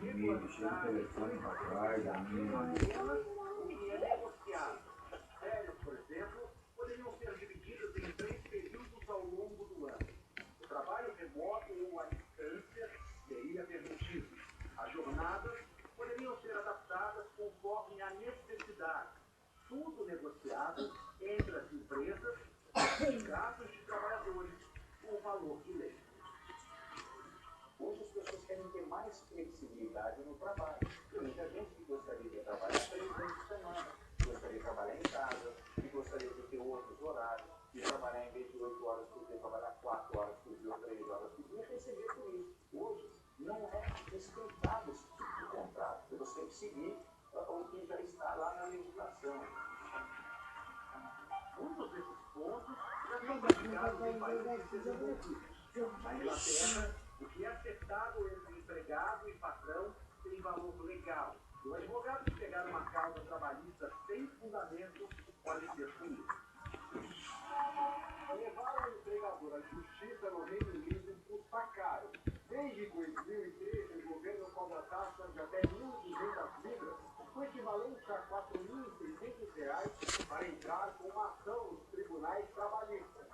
amigo, chega o telefone pra trás, amigo. O que é negociado? Férias, por exemplo, poderiam ser divididas em 3 períodos ao longo do ano. O trabalho remoto ou à distância seria permitido. As jornadas poderiam ser adaptadas conforme a necessidade. Tudo negociado entre as empresas e os sindicatos de trabalhadores com valor de lei. Hoje as pessoas querem ter mais flexibilidade no trabalho. Tem muita gente que gostaria de trabalhar 3 vezes por semana, gostaria de trabalhar em casa, que gostaria de ter outros horários, de trabalhar em vez de 8 horas por dia, trabalhar 4 horas por dia ou 3 horas por dia, receber por isso. Hoje não é respeitado esse tipo de contrato. Você tem que seguir o que já está lá na legislação. Muitos desses pontos já são praticados em países desenvolvidos. Na Inglaterra, o que é acertado entre empregado e patrão tem valor legal. O advogado que pegar uma causa trabalhista sem fundamento pode ser punido. Levar o empregador à justiça no Reino Unido custa caro. Desde 2013, o governo cobra taxas de até 1.200 libras, o equivalente a R$ 4.600, para entrar com uma ação nos tribunais trabalhistas.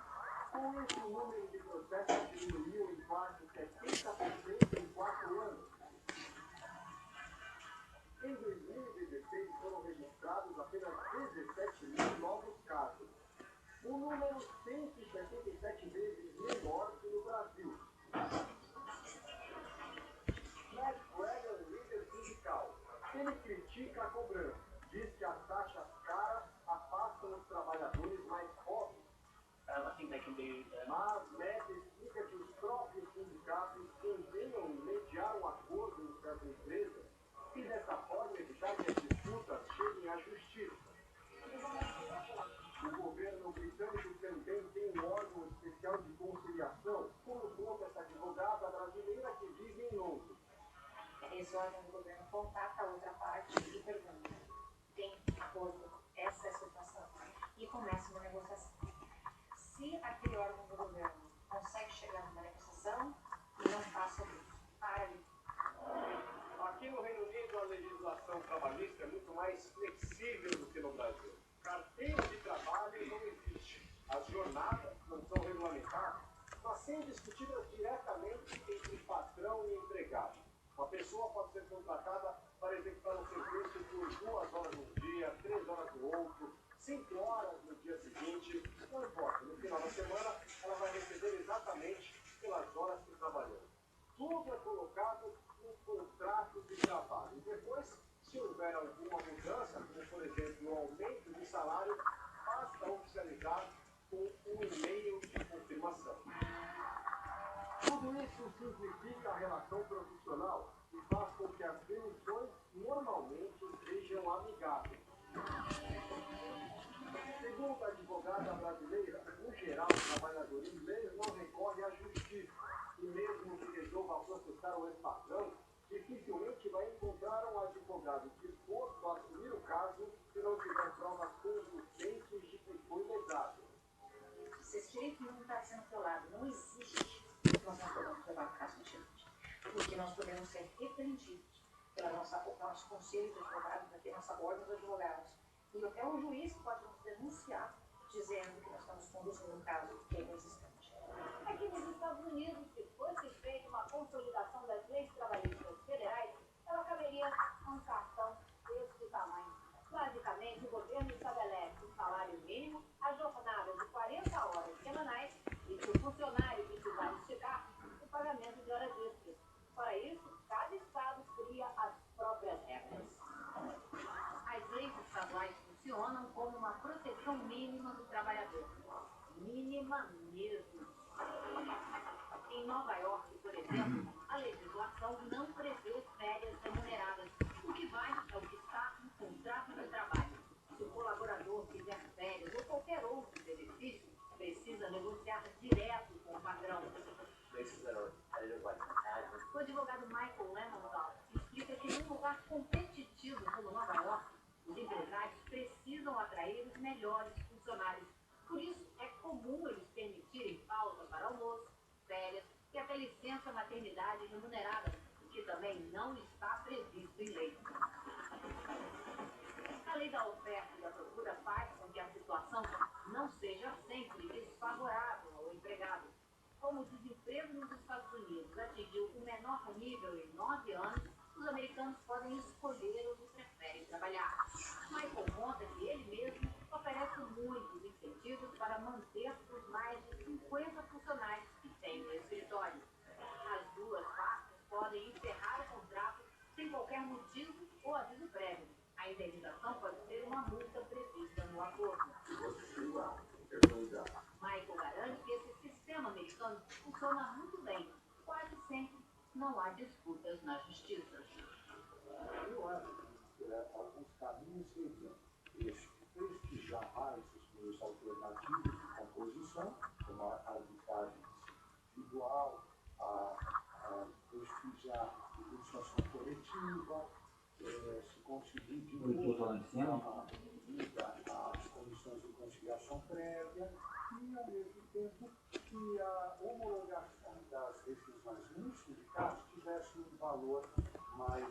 Com isso, o número de processos diminuiu em quase 70% em 4 anos. Em 2016, foram registrados apenas 17 mil novos casos, um número 177 vezes menor que no Brasil. Matt Braga, líder sindical, ele critica a cobrança, diz que as taxas caras afastam os trabalhadores mais pobres. Mas Matt explica que os próprios sindicatos empenham em mediar um acordo entre as empresas e dessa forma evitar que as disputas cheguem à justiça. O governo britânico também tem um órgão especial de conciliação, como conta essa advogada brasileira que vive em Londres. Esse órgão do governo contata a outra parte e pergunta: tem acordo? Essa é a situação. E começa uma negociação. Se aquele órgão do governo consegue chegar numa negociação, não passa disso. Para ali. Aqui no Reino Unido, a legislação trabalhista é muito mais flexível do que no Brasil. Carteira de trabalho não existe. As jornadas não são regulamentadas, mas sendo discutidas diretamente entre patrão e empregado. Uma pessoa pode ser contratada para executar um serviço por 2 horas num dia, 3 horas no outro, 5 horas no dia seguinte, não importa. No final da semana, ela vai receber exatamente pelas horas que trabalhou. Tudo é colocado no contrato de trabalho. E depois, se houver alguma mudança, como por exemplo o aumento de salário, basta oficializar com um e-mail de confirmação. Tudo isso simplifica a relação profissional e faz com que as demissões normalmente sejam amigáveis. Segundo a advogada brasileira, no geral, o trabalhador inglês não recorre à justiça e mesmo que resolva processar o ex-patrão, dificilmente vai encontrar um advogado disposto a assumir o caso se não tiver provas consistentes de que foi lesado. Se esse direito não está sendo violado, não existe, nós não podemos levar o caso adiante. Porque nós podemos ser repreendidos pelo nosso conselho de advogados, aqui nossa ordem de advogados. E até o juiz pode nos denunciar, dizendo que nós estamos conduzindo um caso que é inexistente. Aqui nos Estados Unidos, se fosse feita uma consolidação das leis trabalhistas federais, ela caberia a um cartão desse tamanho. Basicamente, o governo estabelece o salário mínimo, a jornada de 40 horas semanais e, se o funcionário precisar esticar, o pagamento de horas extras. Para isso, cada estado cria as próprias regras. As leis estaduais funcionam como uma proteção mínima do trabalhador. Mínima mesmo. Em Nova York, por exemplo, a legislação não prevê férias remuneradas. O que vale é o que está no contrato de trabalho. Se o colaborador quiser férias ou qualquer outro benefício, precisa negociar direto com o patrão. O advogado Michael Lemondahl explica que num lugar competitivo como Nova York, os empresários precisam atrair os melhores funcionários. Por isso, é comum eles permitirem pausa para almoço, férias e até licença maternidade remunerada, que também não está previsto em lei. A lei da oferta e da procura faz com que a situação não seja sempre desfavorável ao empregado. Como o desemprego nos Estados Unidos atingiu o menor nível em 9 anos, os americanos podem escolher onde preferem trabalhar. Michael conta que ele mesmo oferece muitos incentivos para manter os mais de 50 funcionários que tem no escritório. As duas partes podem encerrar o contrato sem qualquer motivo ou aviso prévio. A indenização pode ser uma multa prevista no acordo. Michael garante que esse sistema americano funciona muito bem. Quase sempre não há disputas na justiça. Eu acho que alguns caminhos seriam prestigiar mais os meios alternativos de composição, como a arbitragem individual, a prestigiar a negociação coletiva, se conseguir divulgar as comissões de conciliação prévia e, ao mesmo tempo, que a homologação das decisões nos sindicatos tivesse um valor mais